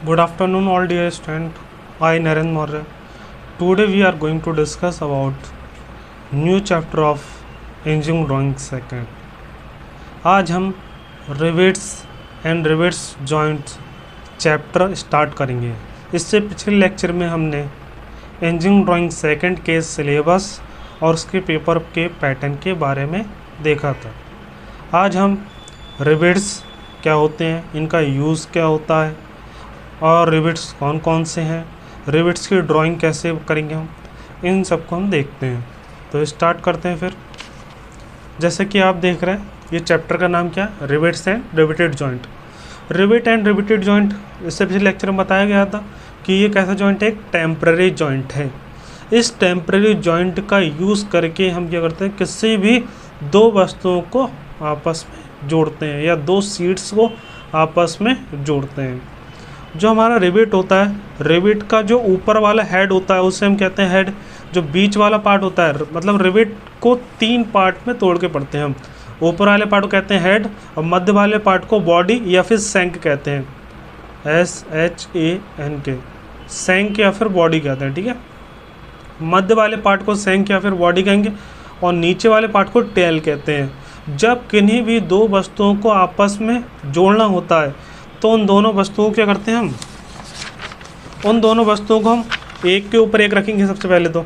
Good afternoon, all dear students. I Narendra Maurya. Today we are going to discuss about new chapter of Engineering Drawing Second. आज हम rivets and rivets joints chapter start करेंगे। इससे पिछले lecture में हमने engineering drawing second के syllabus और उसके पेपर के पैटर्न के बारे में देखा था। आज हम रिवेट्स क्या होते हैं, इनका यूज़ क्या होता है और रिवेट्स कौन कौन से हैं, रिवेट्स की ड्राइंग कैसे करेंगे हम, इन सबको हम देखते हैं। तो स्टार्ट करते हैं फिर। जैसे कि आप देख रहे हैं, ये चैप्टर का नाम क्या है, rivets and riveted joint. Rivet and riveted joint, इससे पिछले लेक्चर में बताया गया था कि ये कैसा जॉइंट है, एक टेम्पररी जॉइंट है। इस टेम्पररी जॉइंट का यूज़ करके हम क्या करते हैं, किसी भी दो वस्तुओं को आपस में जोड़ते हैं या दो शीट्स को आपस में जोड़ते हैं। जो हमारा रिवेट होता है, रिवेट का जो ऊपर वाला हेड होता है उसे हम कहते हैं हेड। जो बीच वाला पार्ट होता है, मतलब रिवेट को तीन पार्ट में तोड़ के पढ़ते हैं हम। ऊपर वाले पार्ट को कहते हैं हेड और मध्य वाले पार्ट को बॉडी या फिर सैंक कहते हैं, SHANK, सैंक या फिर बॉडी कहते हैं। ठीक है, मध्य वाले पार्ट को सैंक या फिर बॉडी कहेंगे और नीचे वाले पार्ट को टेल कहते हैं। जब किन्हीं भी दो वस्तुओं को आपस में जोड़ना होता है तो उन दोनों वस्तुओं को क्या करते हैं हम, उन दोनों वस्तुओं को हम एक के ऊपर एक रखेंगे। सबसे पहले तो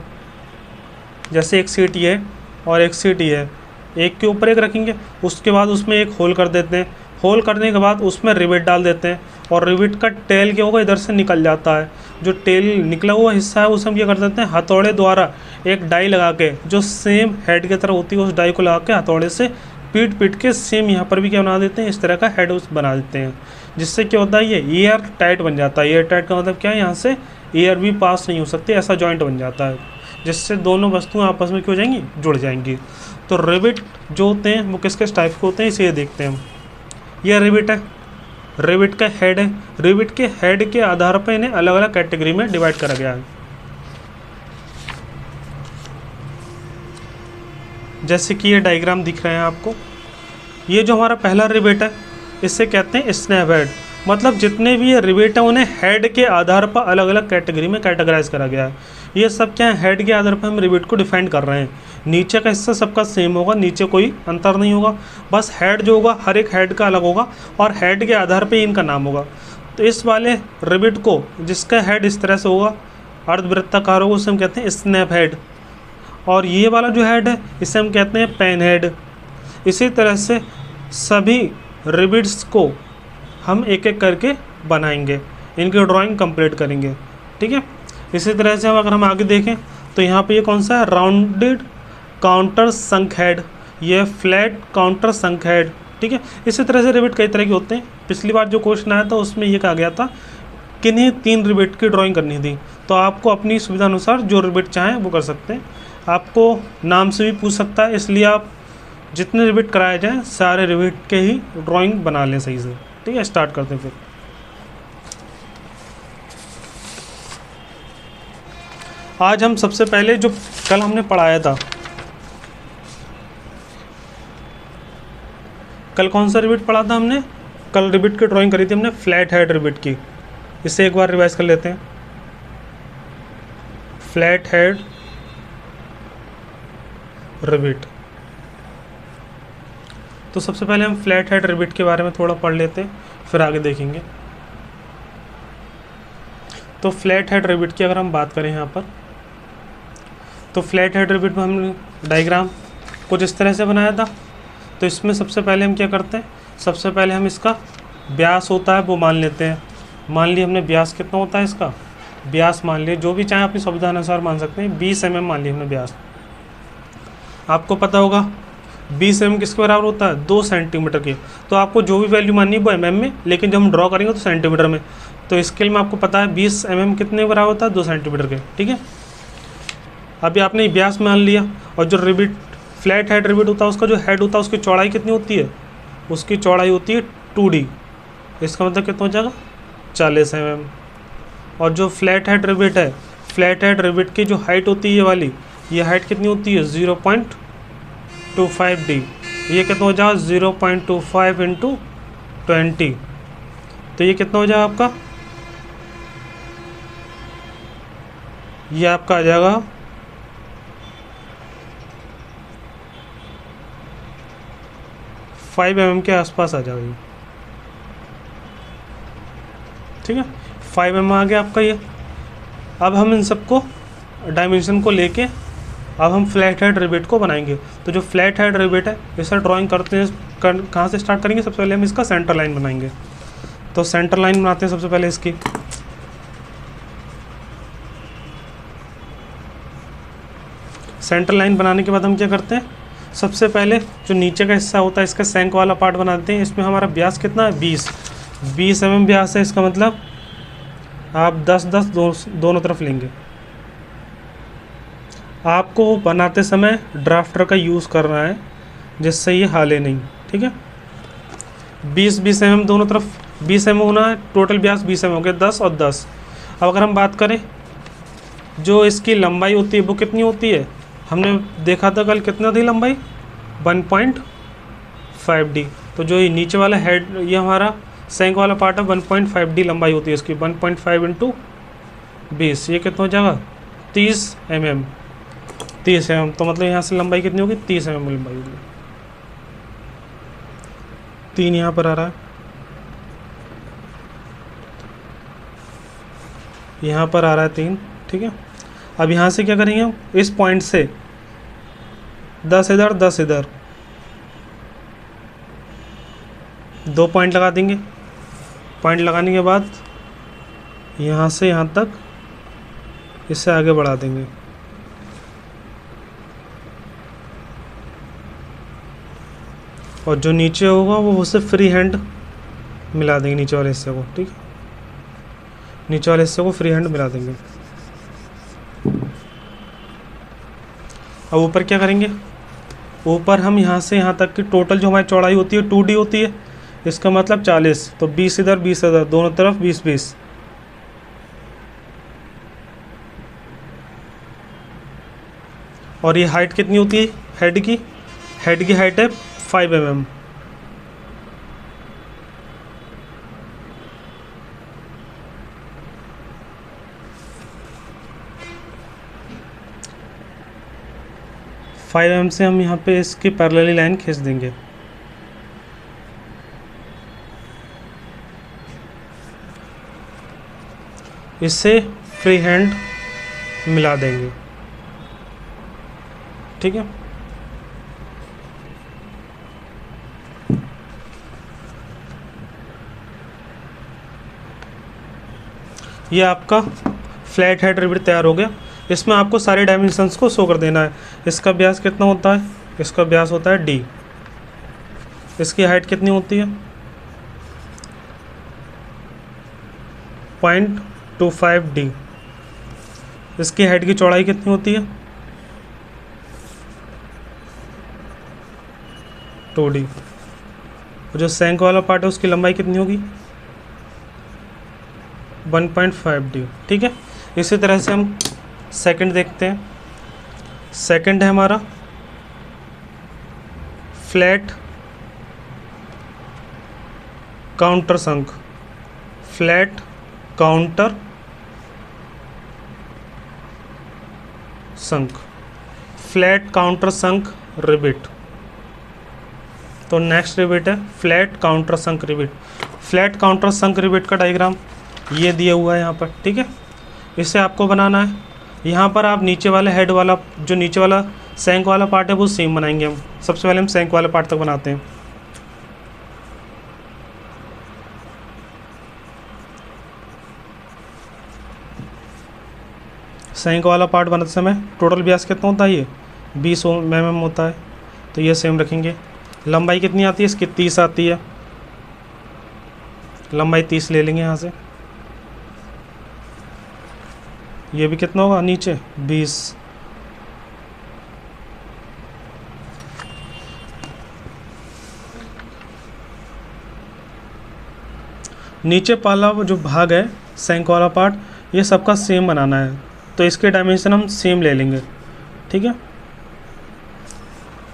जैसे एक सीट ये है और एक सीट ये है, एक के ऊपर एक रखेंगे। उसके बाद उसमें एक होल कर देते हैं। होल करने के बाद उसमें रिवेट डाल देते हैं और रिवेट का टेल क्या होगा, इधर से निकल जाता है। जो टेल निकला हुआ हिस्सा है उसे हम क्या कर देते हैं, हथौड़े द्वारा एक डाई लगा के, जो सेम हेड की तरह होती है उस डाई को लगा के हथौड़े से पीट के सेम यहाँ पर भी क्या बना देते हैं, इस तरह का हेड बना देते हैं। जिससे क्या होता है, ये एयर टाइट बन जाता है। एयर टाइट का मतलब क्या है, यहाँ से एयर भी पास नहीं हो सकती, ऐसा जॉइंट बन जाता है, जिससे दोनों वस्तुएं आपस में क्यों जाएंगी, जुड़ जाएंगी। तो रिवेट जो होते हैं वो किस किस टाइप के होते हैं, इसे देखते हैं हम। यह रिवेट है, रिवेट का हेड है। रिवेट के हेड के आधार पर इन्हें अलग अलग कैटेगरी में डिवाइड करा गया है। जैसे कि ये डायग्राम दिख रहे हैं आपको, ये जो हमारा पहला रिवेट है इससे कहते हैं स्नैप हेड। मतलब जितने भी ये रिवेट हैं उन्हें हेड के आधार पर अलग अलग कैटेगरी में कैटेगराइज करा गया है। ये सब क्या है, हेड के आधार पर हम रिवेट को डिफाइन कर रहे हैं। नीचे का हिस्सा सबका सेम होगा, नीचे कोई अंतर नहीं होगा, बस हेड जो होगा हर एक हेड का अलग होगा और हेड के आधार पर इनका नाम होगा। तो इस वाले रिवेट को, जिसका हेड इस तरह से होगा, अर्धवृत्ताकार होगा, उसे हम कहते हैं स्नैप हेड। और ये वाला जो हेड है इसे हम कहते हैं पेन हेड। इसी तरह से सभी रिवेट्स को हम एक एक करके बनाएंगे, इनकी ड्राइंग कंप्लीट करेंगे। ठीक है, इसी तरह से अगर हम आगे देखें तो यहाँ पे ये कौन सा है, राउंडेड काउंटर संक हेड, ये फ्लैट काउंटर संक हेड। ठीक है, इसी तरह से रिवेट कई तरह के होते हैं। पिछली बार जो क्वेश्चन आया था उसमें ये कहा गया था किन्हीं तीन रिवेट की ड्राइंग करनी थी, तो आपको अपनी सुविधा अनुसार जो रिवेट चाहें वो कर सकते हैं। आपको नाम से भी पूछ सकता है, इसलिए आप जितने रिवेट कराए जाएँ सारे रिवेट के ही ड्राइंग बना लें सही से। ठीक है, स्टार्ट करते हैं फिर। आज हम सबसे पहले जो कल हमने पढ़ाया था, कल कौन सा रिवेट पढ़ा था हमने, कल रिवेट की ड्राइंग करी थी हमने फ्लैट हेड रिवेट की। इसे एक बार रिवाइज कर लेते हैं। Flat head rivet. तो सबसे पहले हम फ्लैट हेड रिवेट के बारे में थोड़ा पढ़ लेते हैं, फिर आगे देखेंगे। तो फ्लैट हेड रिवेट की अगर हम बात करें यहाँ पर, तो फ्लैट हेड रिवेट में हमने डायग्राम कुछ इस तरह से बनाया था। तो इसमें सबसे पहले हम क्या करते हैं, सबसे पहले हम इसका व्यास होता है वो मान लेते हैं। मान लिया हमने व्यास कितना होता है इसका, व्यास मान लिया, जो भी चाहे अपनी सुविधा अनुसार मान सकते हैं। 20 mm मान लिया हमने व्यास। आपको पता होगा 20 mm किसके बराबर होता है, 2 सेंटीमीटर के। तो आपको जो भी वैल्यू माननी है वो mm में, लेकिन जब हम ड्रॉ करेंगे तो सेंटीमीटर में। तो स्केल में आपको पता है 20 mm कितने बराबर होता है, 2 सेंटीमीटर के। ठीक है, अभी आपने व्यास मान लिया। और जो रिवेट फ्लैट हेड रिवेट होता है उसका जो हेड होता है उसकी चौड़ाई कितनी होती है, उसकी चौड़ाई होती है 2D। इसका मतलब कितना हो जाएगा, 40 mm। और जो फ्लैट हेड रिवेट है, फ्लैट हेड रिवेट की जो हाइट होती है ये वाली, ये हाइट कितनी होती है, 0.25D। ये कितना हो जाएगा, 0.25 × 20। तो ये कितना हो जाएगा आपका ये आपका आ जाएगा 5 mm के आसपास आ जाएगी। ठीक है, 5 mm आ गया आपका ये। अब हम इन सबको डायमेंशन को लेके अब हम फ्लैट हेड रिवेट को बनाएंगे। तो जो फ्लैट हेड रिवेट है इसे ड्राइंग करते हैं, कहाँ से स्टार्ट करेंगे? सबसे पहले हम इसका सेंटर लाइन बनाएंगे। तो सेंटर लाइन बनाते हैं सबसे पहले इसकी। सेंटर लाइन बनाने के बाद हम क्या करते हैं, सबसे पहले जो नीचे का हिस्सा होता है इसका सैंक वाला पार्ट बनाते हैं। इसमें हमारा व्यास कितना है? 20 mm व्यास है। इसका मतलब आप 10-10 दोनों तरफ लेंगे। आपको बनाते समय ड्राफ्टर का यूज़ करना है जिससे ये हाले नहीं। ठीक है, 20-20 mm दोनों तरफ, 20 mm होना है। टोटल व्यास 20 mm हो गया, 10 और 10। अब अगर हम बात करें जो इसकी लंबाई होती है वो कितनी होती है? हमने देखा था कल कितना थी लंबाई? 1.5D। तो जो ये नीचे वाला हेड, ये हमारा सैंक वाला पार्ट है, 1.5D लंबाई होती है इसकी। 1.5 × 20, ये कितना हो जाएगा? 30 mm। 30 mm, तो मतलब यहाँ से लंबाई कितनी होगी? 30 mm लंबाई होगी। 3 यहाँ पर आ रहा है, यहाँ पर आ रहा है 3। ठीक है, अब यहाँ से क्या करेंगे हम? इस पॉइंट से 10 इधर 10 इधर, 2 पॉइंट लगा देंगे। पॉइंट लगाने के बाद यहाँ से यहाँ तक इससे आगे बढ़ा देंगे। और जो नीचे होगा वो उसे फ्री हैंड मिला देंगे नीचे वाले हिस्से को। ठीक है, नीचे वाले हिस्से को फ्री हैंड मिला देंगे। अब ऊपर क्या करेंगे? ऊपर हम यहाँ से यहाँ तक की टोटल जो हमारी चौड़ाई होती है 2D होती है। इसका मतलब 40, तो 20 इधर 20 इधर, दोनों तरफ 20-20। और ये हाइट कितनी होती है हेड की? हेड की हाइट है 5 mm। फाइव mm से हम यहाँ पे इसकी पैरेलली लाइन खींच देंगे। इससे फ्री हैंड मिला देंगे। ठीक है, ये आपका फ्लैट हेड रिवेट तैयार हो गया। इसमें आपको सारे डायमेंशंस को शो कर देना है। इसका व्यास कितना होता है? इसका व्यास होता है D। इसकी हाइट कितनी होती है? 0.25D। इसकी हेड की चौड़ाई कितनी होती है? 2D। जो सैंक वाला पार्ट है उसकी लंबाई कितनी होगी? 1.5D। ठीक है, इसी तरह से हम सेकंड देखते हैं। सेकंड है हमारा फ्लैट काउंटर संक। फ्लैट काउंटर संक, फ्लैट काउंटर संक रिवेट। तो नेक्स्ट रिवेट है फ्लैट काउंटर संक रिवेट। फ्लैट काउंटर संक रिवेट का डायग्राम ये दिया हुआ है यहाँ पर। ठीक है, इसे आपको बनाना है। यहाँ पर आप नीचे वाले हेड वाला, जो नीचे वाला सैंक वाला पार्ट है वो सेम बनाएंगे हम। सबसे पहले हम सैंक वाला पार्ट तक बनाते हैं। सैंक वाला पार्ट बनाते समय टोटल व्यास कितना होता है? ये 20 mm होता है। तो ये सेम रखेंगे। लंबाई कितनी आती है इसकी? 30 आती है। लंबाई 30 ले लेंगे यहाँ से। ये भी कितना होगा नीचे? 20। नीचे वाला जो भाग है सैंक वाला पार्ट, ये सबका सेम बनाना है। तो इसके डायमेंशन हम सेम ले लेंगे। ठीक है,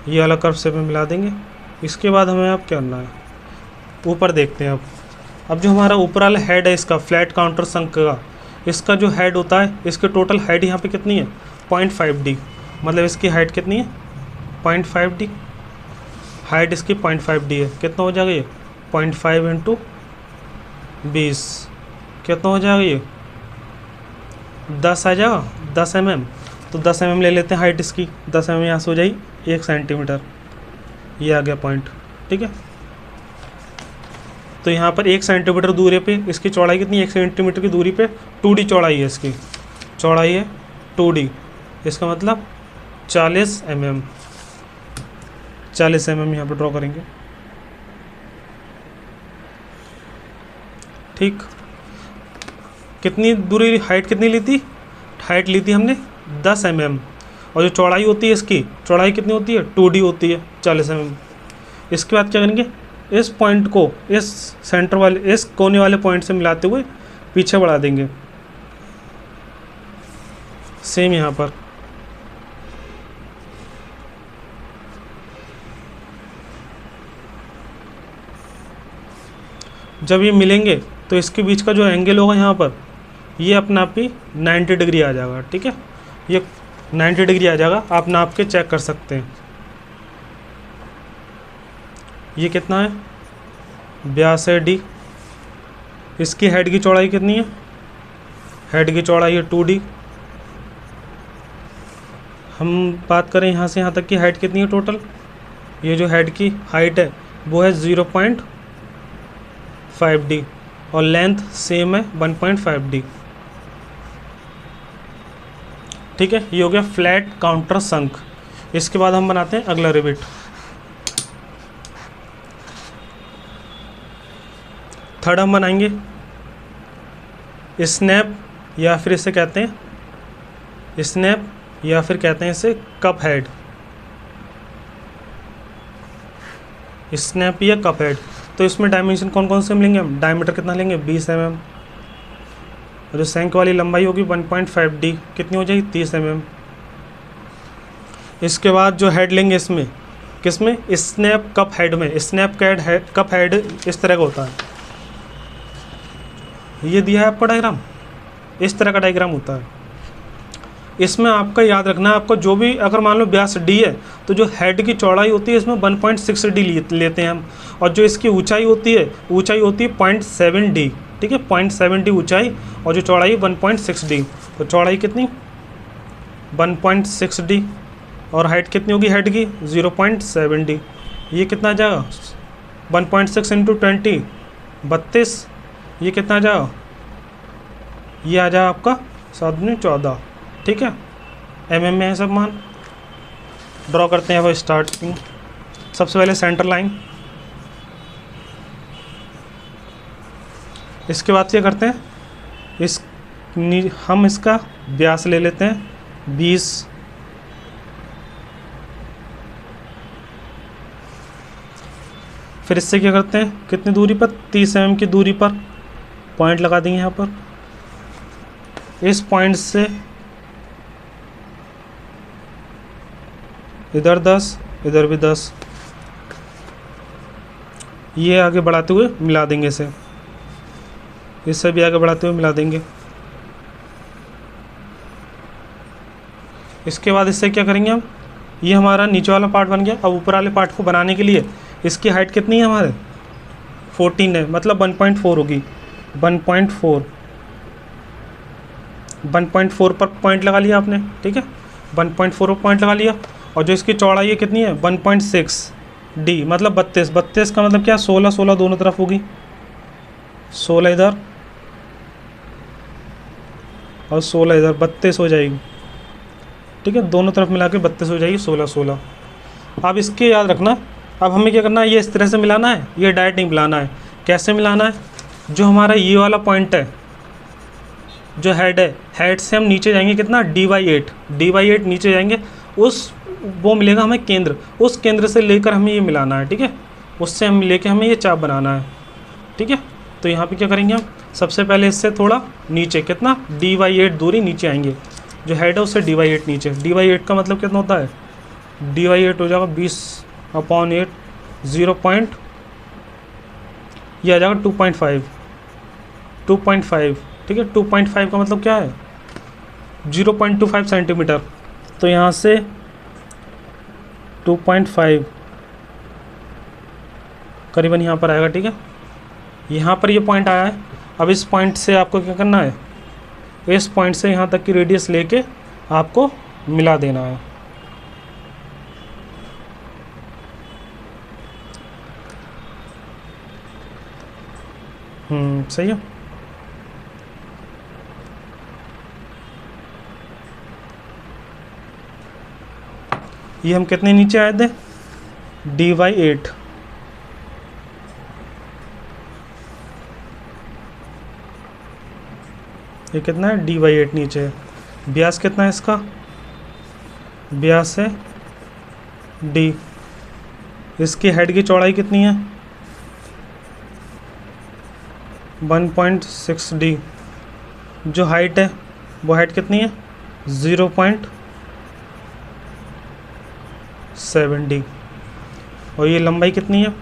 ये वाला कर्व शेप में मिला देंगे। इसके बाद हमें अब क्या करना है? ऊपर देखते हैं अब जो हमारा ऊपर वाला हेड है इसका फ्लैट काउंटर संक का, इसका जो हेड होता है, इसके टोटल हाइट यहाँ पे कितनी है 0.5d, मतलब इसकी हाइट कितनी है 0.5d, हाइट इसकी 0.5d है। कितना हो जाएगा ये 0.5 इंटू 20, कितना हो जाएगा ये 10 आ जाएगा, 10 mm। तो 10 mm ले लेते हैं हाइट इसकी, 10 mm यहाँ से हो जाएगी 1 सेंटीमीटर, ये आ गया पॉइंट। ठीक है, तो यहाँ पर 1 सेंटीमीटर दूरी पे इसकी चौड़ाई कितनी, 1 सेंटीमीटर की दूरी पे 2d चौड़ाई है, इसकी चौड़ाई है 2d, इसका मतलब 40 mm, 40 mm यहाँ पर ड्रॉ करेंगे। ठीक, कितनी दूरी, हाइट कितनी ली थी, हाइट ली थी हमने 10 mm, और जो चौड़ाई होती है इसकी चौड़ाई कितनी होती है 2d होती है 40 mm। इसके बाद क्या करेंगे, इस पॉइंट को इस सेंटर वाले, इस कोने वाले पॉइंट से मिलाते हुए पीछे बढ़ा देंगे, सेम यहाँ पर। जब ये मिलेंगे तो इसके बीच का जो एंगल होगा यहाँ पर, ये अपना आप ही 90 डिग्री आ जाएगा। ठीक है, ये 90 डिग्री आ जाएगा, आप नाप के चेक कर सकते हैं। ये कितना है 82d, इसकी हेड की चौड़ाई कितनी है, हेड की चौड़ाई है 2d। हम बात करें यहाँ से यहाँ तक की हाइट कितनी है टोटल, ये जो हेड की हाइट है वो है 0.5d, और लेंथ सेम है 1.5d। ठीक है, ये हो गया फ्लैट काउंटर संक। इसके बाद हम बनाते हैं अगला रिविट। थर्ड हम बनाएंगे स्नैप, या फिर इसे कहते हैं स्नैप, या फिर कहते हैं इसे कप हेड, स्नैप या कप हेड। तो इसमें डायमेंशन कौन कौन से मिलेंगे, हम डायमीटर कितना लेंगे 20 mm, और जो सैंक वाली लंबाई होगी 1.5d, कितनी हो जाएगी 30 mm। इसके बाद जो हेड लेंगे इसमें, किसमें, स्नैप कप हेड में। स्नैप कप हेड इस तरह का होता है, ये दिया है आपको डायग्राम, इस तरह का डायग्राम होता है। इसमें आपका याद रखना है, आपको जो भी अगर मान लो व्यास d है तो जो हेड की चौड़ाई होती है इसमें 1.6d लेते हैं हम, और जो इसकी ऊंचाई होती है 0.7d। ठीक है, 0.7d ऊंचाई, और जो चौड़ाई 1.6d, तो चौड़ाई कितनी 1.6d, और हाइट कितनी होगी हेड की 0.7d। ये कितना आ जाएगा 1.6 इंटू 20 32, ये कितना आ जाएगा, ये आ जाएगा आपका 7×14। ठीक है, mm में है सब मान। ड्रॉ करते हैं वो स्टार्टिंग, सबसे पहले सेंटर लाइन, इसके बाद क्या करते हैं, हम इसका व्यास ले लेते हैं 20, फिर इससे क्या करते हैं, कितनी दूरी पर 30 mm की दूरी पर पॉइंट लगा देंगे यहाँ पर। इस पॉइंट से इधर 10, इधर भी 10, ये आगे बढ़ाते हुए मिला देंगे इसे, इससे भी आगे बढ़ाते हुए मिला देंगे। इसके बाद इससे क्या करेंगे हम, ये हमारा नीचे वाला पार्ट बन गया। अब ऊपर वाले पार्ट को बनाने के लिए इसकी हाइट कितनी है हमारे 14 है, मतलब 1.4 होगी, 1.4 पर पॉइंट लगा लिया आपने। ठीक है, 1.4 पर पॉइंट लगा लिया, और जो इसकी चौड़ाई है कितनी है 1.6d, मतलब 32 का मतलब क्या 16 दोनों तरफ होगी, 16 इधर और 16 इधर, 32 हो जाएगी। ठीक है, दोनों तरफ मिला के 32 हो जाएगी, 16। अब इसके याद रखना, अब हमें क्या करना है, ये इस तरह से मिलाना है, ये डायरेक्ट नहीं मिलाना है। कैसे मिलाना है, जो हमारा ये वाला पॉइंट है, जो हेड है, हेड से हम नीचे जाएंगे कितना d/8 नीचे जाएंगे, उस वो मिलेगा हमें केंद्र, उस केंद्र से लेकर हमें ये मिलाना है। ठीक है, उससे हम लेके हमें ये चाप बनाना है। ठीक है, तो यहाँ पे क्या करेंगे हम, सबसे पहले इससे थोड़ा नीचे, कितना d/8 दूरी नीचे आएंगे, जो हेड है उससे d/8 नीचे। d/8 का मतलब कितना होता है, d/8 हो जाएगा 20/8, 0. ये आ जाएगा 2.5। ठीक है। 2.5 का मतलब क्या है 0.25 सेंटीमीटर। तो यहाँ से 2.5 करीबन यहाँ पर आएगा, ठीक है। यहाँ पर ये पॉइंट आया है। अब इस पॉइंट से आपको क्या करना है, इस पॉइंट से यहाँ तक की रेडियस लेके आपको मिला देना है। सही है। ये हम कितने नीचे आए थे, dy/8। ये कितना है, dy/8 नीचे है। व्यास कितना है इसका, व्यास है d। इसकी हेड की चौड़ाई कितनी है 1.6d। जो हाइट है वो हाइट कितनी है 0.7d। और ये लंबाई कितनी है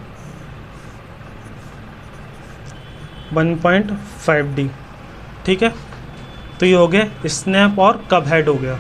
1.5d, ठीक है। तो ये हो गया स्नैप और कब हेड हो गया।